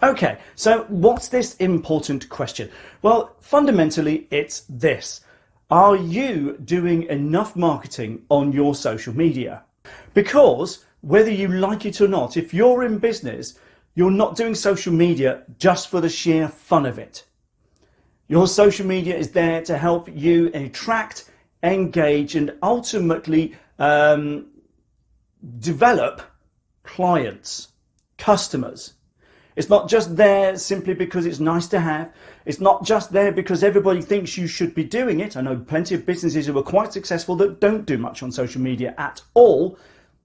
Okay, so what's this important question? Well, fundamentally, it's this. Are you doing enough marketing on your social media? Because whether you like it or not, if you're in business, you're not doing social media just for the sheer fun of it. Your social media is there to help you attract, engage, and ultimately develop clients, customers. It's not just there simply because it's nice to have. It's not just there because everybody thinks you should be doing it. I know plenty of businesses who are quite successful that don't do much on social media at all.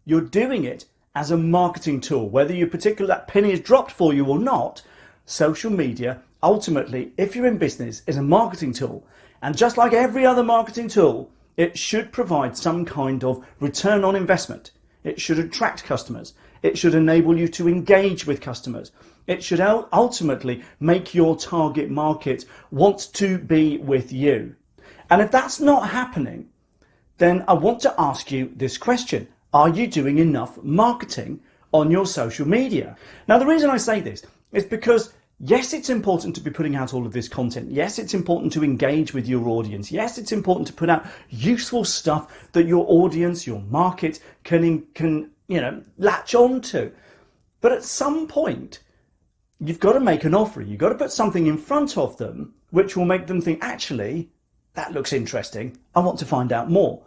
You're doing it as a marketing tool. Whether you particularly that penny is dropped for you or not, social media, ultimately, if you're in business, is a marketing tool. And just like every other marketing tool, it should provide some kind of return on investment. It should attract customers. It should enable you to engage with customers. It should ultimately make your target market want to be with you. And if that's not happening, then I want to ask you this question. Are you doing enough marketing on your social media? Now, the reason I say this is because yes, it's important to be putting out all of this content. Yes, it's important to engage with your audience. Yes, it's important to put out useful stuff that your audience, your market can latch on to. But at some point, you've got to make an offer. You've got to put something in front of them which will make them think, actually, that looks interesting. I want to find out more.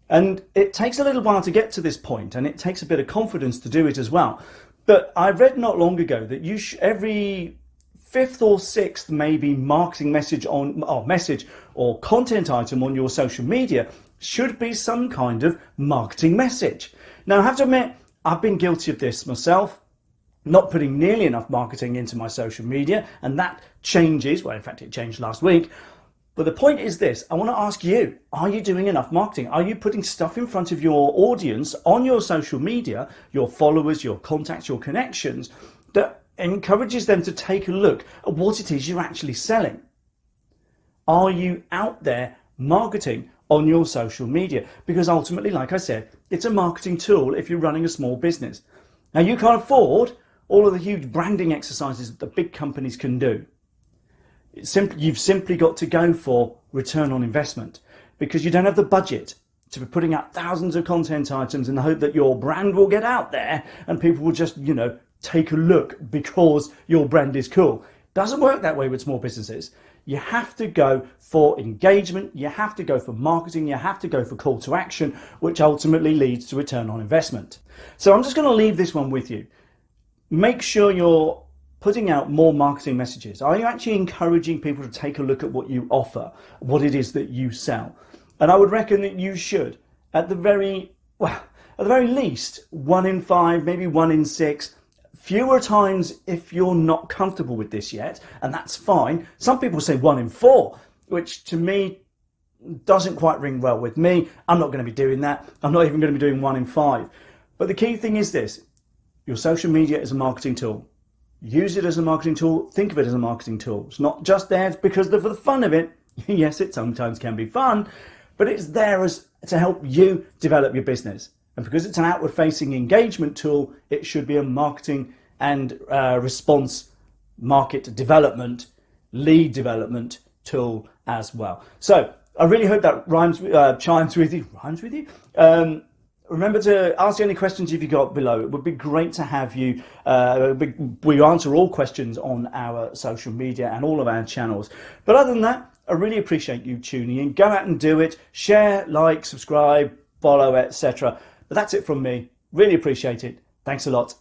And it takes a little while to get to this point, and it takes a bit of confidence to do it as well. But I read not long ago that every fifth or sixth maybe marketing message or content item on your social media should be some kind of marketing message. Now, I have to admit, I've been guilty of this myself, not putting nearly enough marketing into my social media, and that changes. Well, in fact, it changed last week. But the point is this, I want to ask you, are you doing enough marketing? Are you putting stuff in front of your audience on your social media, your followers, your contacts, your connections, that encourages them to take a look at what it is you're actually selling? Are you out there marketing on your social media? Because ultimately, like I said, it's a marketing tool if you're running a small business. Now, you can't afford all of the huge branding exercises that the big companies can do. You've simply got to go for return on investment, because you don't have the budget to be putting out thousands of content items in the hope that your brand will get out there and people will just, take a look because your brand is cool. Doesn't work that way with small businesses. You have to go for engagement, you have to go for marketing, you have to go for call to action, which ultimately leads to return on investment. So I'm just going to leave this one with you. Make sure you're putting out more marketing messages. Are you actually encouraging people to take a look at what you offer, what it is that you sell? And I would reckon that you should, at the very least, 1 in 5, maybe 1 in 6, fewer times if you're not comfortable with this yet, and that's fine. Some people say 1 in 4, which to me doesn't quite ring well with me. I'm not going to be doing that. I'm not even going to be doing 1 in 5. But the key thing is this. Your social media is a marketing tool. Use it as a marketing tool. Think of it as a marketing tool. It's not just there because for the fun of it. Yes, it sometimes can be fun, but it's there to help you develop your business. And because it's an outward-facing engagement tool, it should be a marketing and response market development, lead development tool as well. So I really hope that chimes with you. Rhymes with you? Remember to ask any questions if you got below. It would be great to have you. We answer all questions on our social media and all of our channels. But other than that, I really appreciate you tuning in. Go out and do it. Share, like, subscribe, follow, etc. But that's it from me. Really appreciate it. Thanks a lot.